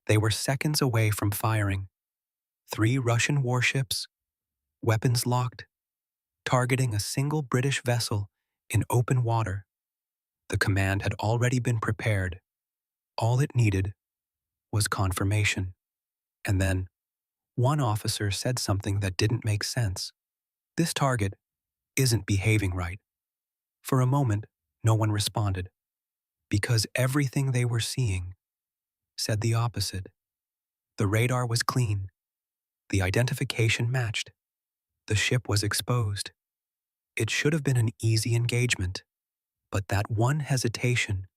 They were seconds away from firing. 3 Russian warships, weapons locked, targeting a single British vessel in open water. The command had already been prepared. All it needed was confirmation. And then, one officer said something that didn't make sense. This target isn't behaving right. For a moment, no one responded, because everything they were seeing said the opposite. The radar was clean. The identification matched. The ship was exposed. It should have been an easy engagement, but that one hesitation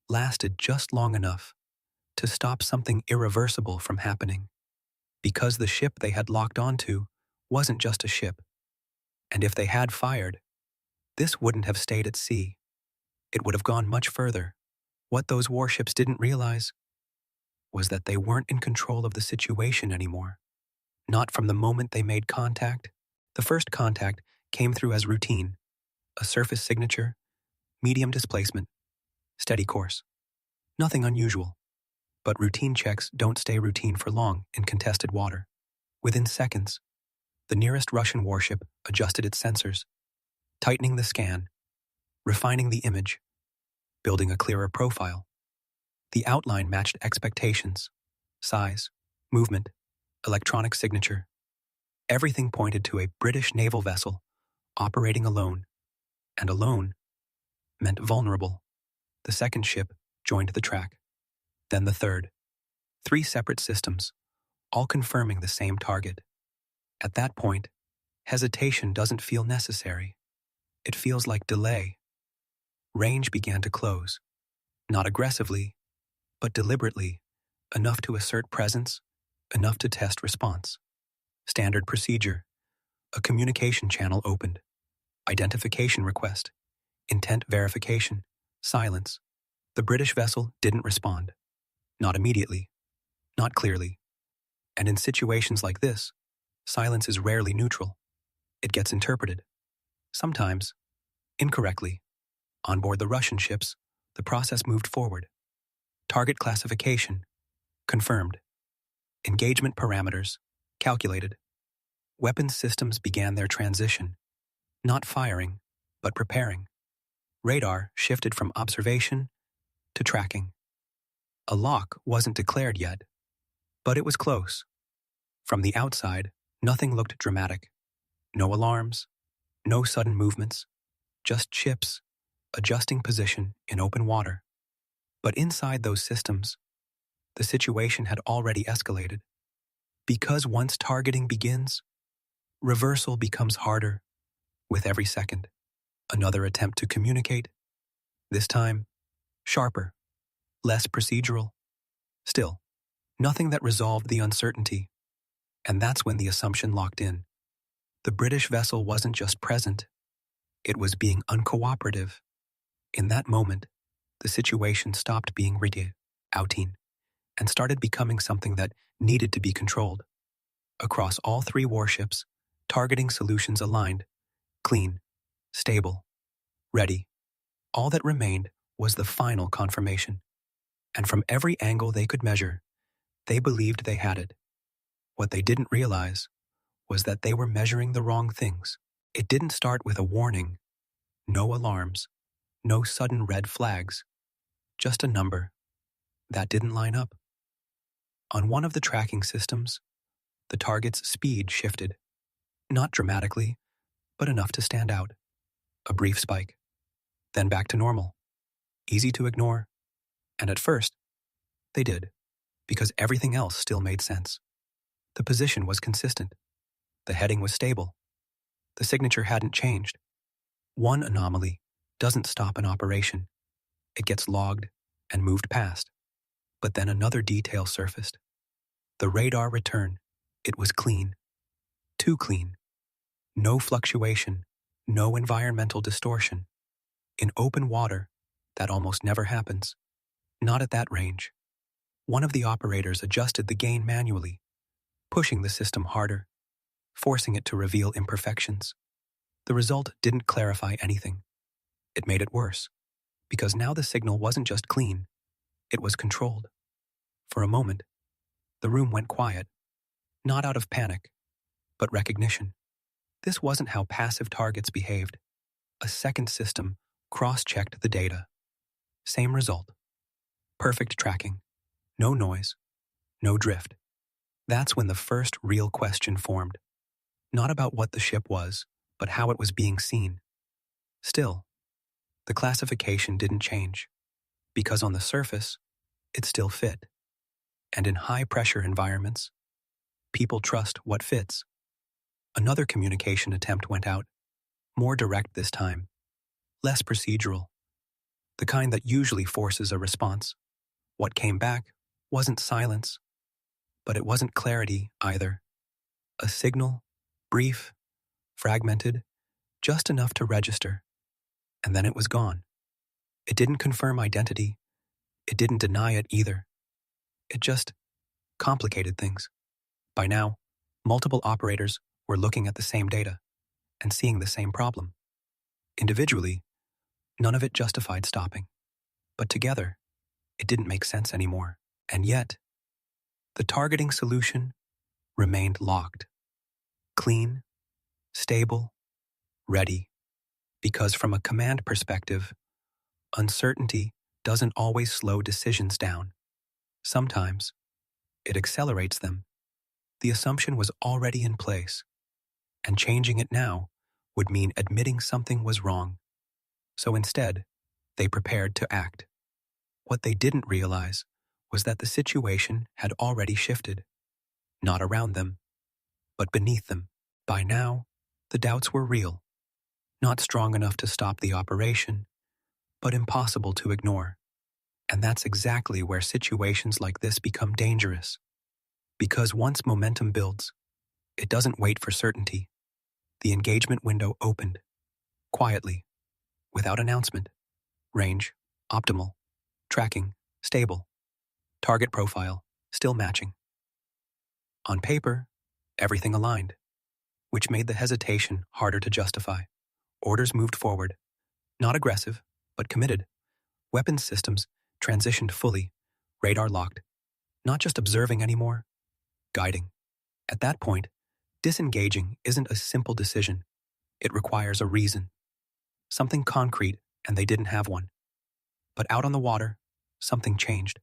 lasted just long enough to stop something irreversible from happening, because the ship they had locked onto wasn't just a ship. And if they had fired, this wouldn't have stayed at sea. It would have gone much further. What those warships didn't realize was that they weren't in control of the situation anymore. Not from the moment they made contact. The first contact came through as routine, a surface signature, medium displacement, steady course. Nothing unusual. But routine checks don't stay routine for long in contested water. Within seconds, the nearest Russian warship adjusted its sensors, tightening the scan, refining the image, building a clearer profile. The outline matched expectations, size, movement, electronic signature. Everything pointed to a British naval vessel operating alone, and alone meant vulnerable. The second ship joined the track, then the third. 3 separate systems, all confirming the same target. At that point, hesitation doesn't feel necessary. It feels like delay. Range began to close, not aggressively, but deliberately, enough to assert presence, enough to test response. Standard procedure. A communication channel opened. Identification request. Intent verification. Silence. The British vessel didn't respond. Not immediately. Not clearly. And in situations like this, silence is rarely neutral. It gets interpreted. Sometimes, incorrectly. On board the Russian ships, the process moved forward. Target classification. Confirmed. Engagement parameters. Calculated. Weapons systems began their transition. Not firing, but preparing. Radar shifted from observation to tracking. A lock wasn't declared yet, but it was close. From the outside, nothing looked dramatic. No alarms, no sudden movements, just ships adjusting position in open water. But inside those systems, the situation had already escalated. Because once targeting begins, reversal becomes harder with every second. Another attempt to communicate, this time sharper, less procedural. Still, nothing that resolved the uncertainty. And that's when the assumption locked in. The British vessel wasn't just present, it was being uncooperative. In that moment, the situation stopped being routine and started becoming something that needed to be controlled. Across all 3 warships, targeting solutions aligned, clean, stable, ready. All that remained was the final confirmation. And from every angle they could measure, they believed they had it. What they didn't realize was that they were measuring the wrong things. It didn't start with a warning, no alarms, no sudden red flags, just a number that didn't line up. On one of the tracking systems, the target's speed shifted, not dramatically, but enough to stand out. A brief spike, then back to normal, easy to ignore. And at first, they did, because everything else still made sense. The position was consistent. The heading was stable. The signature hadn't changed. One anomaly doesn't stop an operation. It gets logged and moved past. But then another detail surfaced. The radar return. It was clean. Too clean. No fluctuation, no environmental distortion. In open water, that almost never happens. Not at that range. One of the operators adjusted the gain manually, pushing the system harder, forcing it to reveal imperfections. The result didn't clarify anything. It made it worse, because now the signal wasn't just clean, it was controlled. For a moment, The room went quiet, not out of panic, but recognition. This wasn't how passive targets behaved. A second system cross-checked the data. Same result. Perfect tracking. No noise. No drift. That's when the first real question formed. Not about what the ship was, but how it was being seen. Still, the classification didn't change, because on the surface, it still fit. And in high-pressure environments, people trust what fits. Another communication attempt went out, more direct this time, less procedural, the kind that usually forces a response. What came back wasn't silence, but it wasn't clarity either. A signal, brief, fragmented, just enough to register, and then it was gone. It didn't confirm identity. It didn't deny it either. It just complicated things. By now, multiple operators were looking at the same data and seeing the same problem. Individually, none of it justified stopping. But together, it didn't make sense anymore. And yet, the targeting solution remained locked. Clean, stable, ready. Because from a command perspective, uncertainty doesn't always slow decisions down. Sometimes, it accelerates them. The assumption was already in place, and changing it now would mean admitting something was wrong. So instead, they prepared to act. What they didn't realize was that the situation had already shifted, not around them, but beneath them. By now, the doubts were real, not strong enough to stop the operation, but impossible to ignore. And that's exactly where situations like this become dangerous. Because once momentum builds, it doesn't wait for certainty. The engagement window opened, quietly, without announcement. Range, optimal. Tracking, stable. Target profile, still matching. On paper, everything aligned, which made the hesitation harder to justify. Orders moved forward, not aggressive, but committed. Weapons systems transitioned fully, radar locked, not just observing anymore, guiding. At that point, disengaging isn't a simple decision. It requires a reason. Something concrete, and they didn't have one. But out on the water, something changed.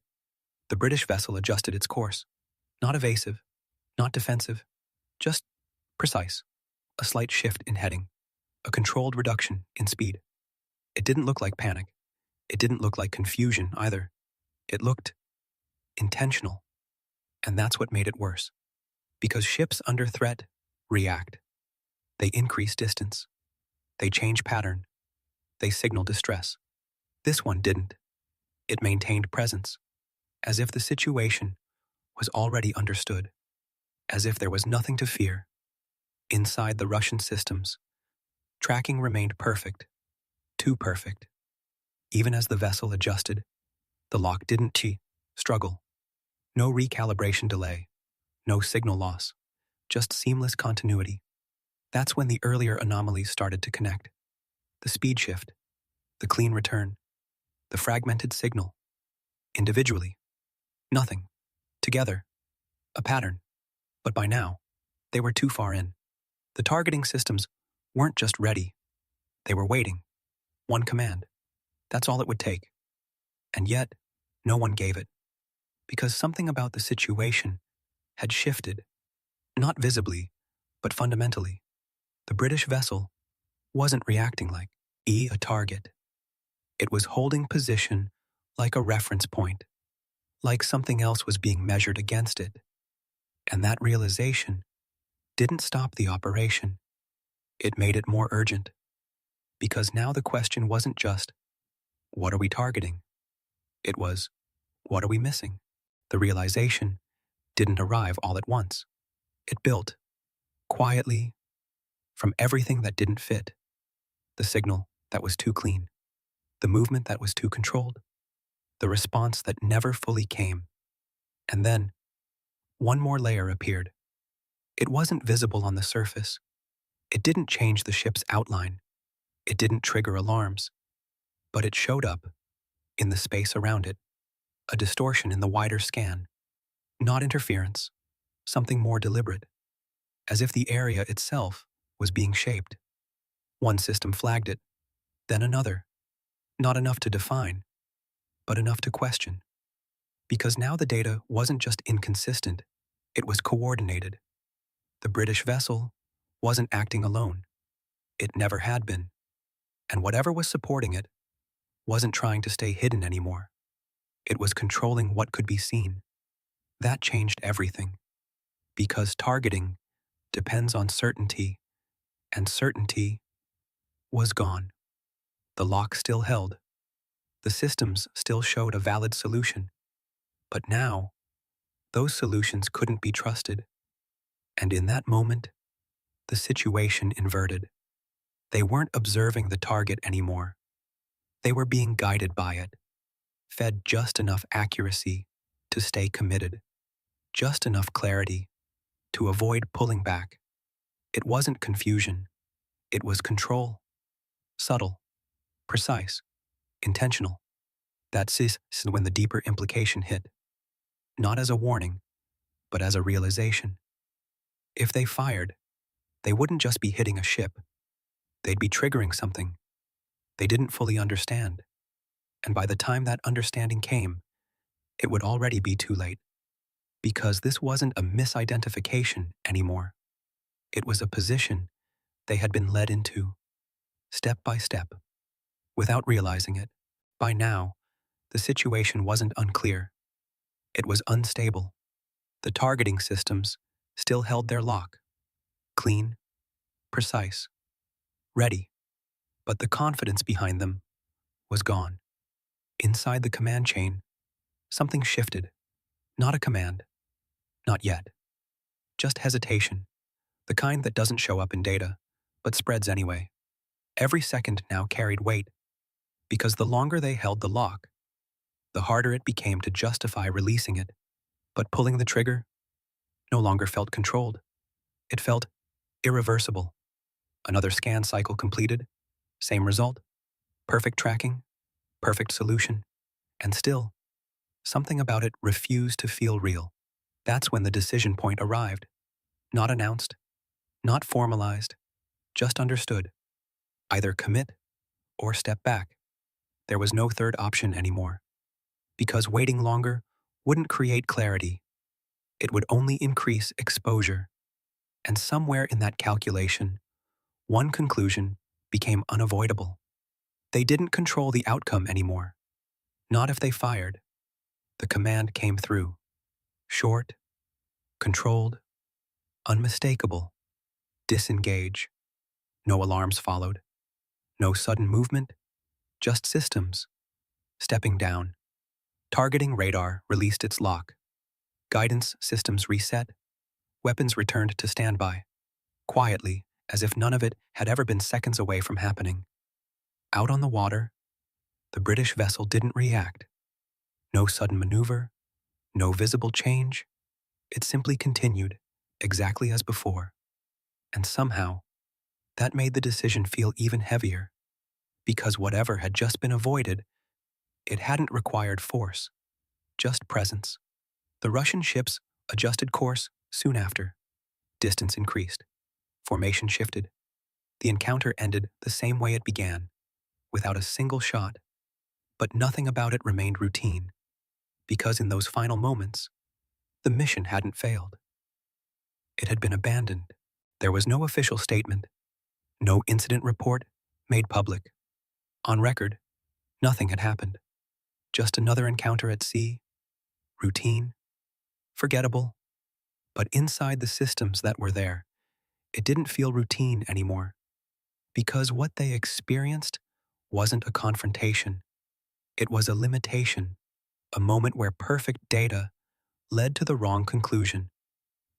The British vessel adjusted its course. Not evasive, not defensive, just precise. A slight shift in heading, a controlled reduction in speed. It didn't look like panic. It didn't look like confusion either. It looked intentional. And that's what made it worse. Because ships under threat react. They increase distance. They change pattern. They signal distress. This one didn't. It maintained presence, as if the situation was already understood, as if there was nothing to fear. Inside the Russian systems, tracking remained perfect, too perfect. Even as the vessel adjusted, the lock didn't struggle. No recalibration delay, no signal loss, just seamless continuity. That's when the earlier anomalies started to connect. The speed shift, the clean return, the fragmented signal. Individually, nothing. Together, a pattern. But by now, they were too far in. The targeting systems weren't just ready. They were waiting. One command. That's all it would take. And yet, no one gave it. Because something about the situation had shifted. Not visibly, but fundamentally. The British vessel wasn't reacting like a target. It was holding position like a reference point, like something else was being measured against it. And that realization didn't stop the operation. It made it more urgent. Because now the question wasn't just, what are we targeting? It was, what are we missing? The realization didn't arrive all at once. It built, quietly, from everything that didn't fit. The signal that was too clean. The movement that was too controlled. The response that never fully came. And then, one more layer appeared. It wasn't visible on the surface. It didn't change the ship's outline. It didn't trigger alarms. But it showed up, in the space around it, a distortion in the wider scan. Not interference, something more deliberate, as if the area itself was being shaped. One system flagged it, then another, not enough to define, but enough to question. Because now the data wasn't just inconsistent, it was coordinated. The British vessel wasn't acting alone. It never had been. And whatever was supporting it wasn't trying to stay hidden anymore. It was controlling what could be seen. That changed everything. Because targeting depends on certainty, and certainty was gone. The lock still held. The systems still showed a valid solution. But now, those solutions couldn't be trusted. And in that moment, the situation inverted. They weren't observing the target anymore. They were being guided by it, fed just enough accuracy to stay committed, just enough clarity to avoid pulling back. It wasn't confusion. It was control. Subtle, precise, intentional. That's when the deeper implication hit. Not as a warning, but as a realization. If they fired, they wouldn't just be hitting a ship. They'd be triggering something they didn't fully understand. And by the time that understanding came, it would already be too late. Because this wasn't a misidentification anymore. It was a position they had been led into, step by step, without realizing it. By now, the situation wasn't unclear. It was unstable. The targeting systems still held their lock. Clean, precise, ready. But the confidence behind them was gone. Inside the command chain, something shifted. Not a command. Not yet. Just hesitation. The kind that doesn't show up in data, but spreads anyway. Every second now carried weight, because the longer they held the lock, the harder it became to justify releasing it. But pulling the trigger no longer felt controlled. It felt irreversible. Another scan cycle completed, same result, perfect tracking, perfect solution, and still, something about it refused to feel real. That's when the decision point arrived. Not announced, not formalized, just understood. Either commit or step back. There was no third option anymore. Because waiting longer wouldn't create clarity. It would only increase exposure. And somewhere in that calculation, one conclusion became unavoidable. They didn't control the outcome anymore. Not if they fired. The command came through. Short, controlled, unmistakable. Disengage. No alarms followed. No sudden movement. Just systems. Stepping down. Targeting radar released its lock. Guidance systems reset. Weapons returned to standby. Quietly, as if none of it had ever been seconds away from happening. Out on the water, the British vessel didn't react. No sudden maneuver, no visible change. It simply continued, exactly as before. And somehow, that made the decision feel even heavier. Because whatever had just been avoided, it hadn't required force, just presence. The Russian ships adjusted course soon after. Distance increased. Formation shifted. The encounter ended the same way it began, without a single shot. But nothing about it remained routine, because in those final moments, the mission hadn't failed. It had been abandoned. There was no official statement, no incident report made public. On record, nothing had happened. Just another encounter at sea, routine, forgettable. But inside the systems that were there, it didn't feel routine anymore. Because what they experienced wasn't a confrontation. It was a limitation, a moment where perfect data led to the wrong conclusion,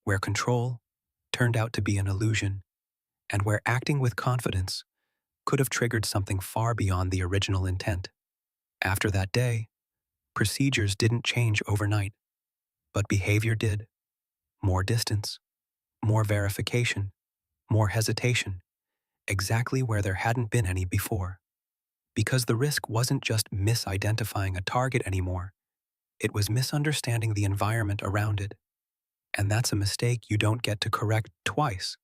where control turned out to be an illusion, and where acting with confidence could have triggered something far beyond the original intent. After that day, procedures didn't change overnight, but behavior did. More distance, more verification, more hesitation, exactly where there hadn't been any before. Because the risk wasn't just misidentifying a target anymore, It was misunderstanding the environment around it, and that's a mistake you don't get to correct twice.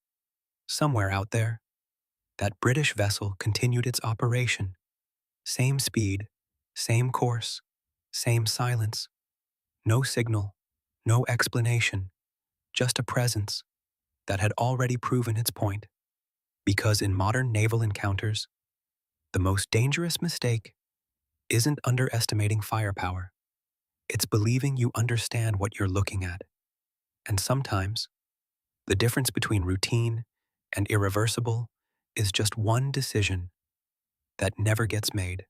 Somewhere out there, that British vessel continued its operation. Same speed, same course, same silence. No signal, no explanation, just a presence that had already proven its point. Because in modern naval encounters, the most dangerous mistake isn't underestimating firepower. It's believing you understand what you're looking at. And sometimes, the difference between routine and irreversible is just one decision that never gets made.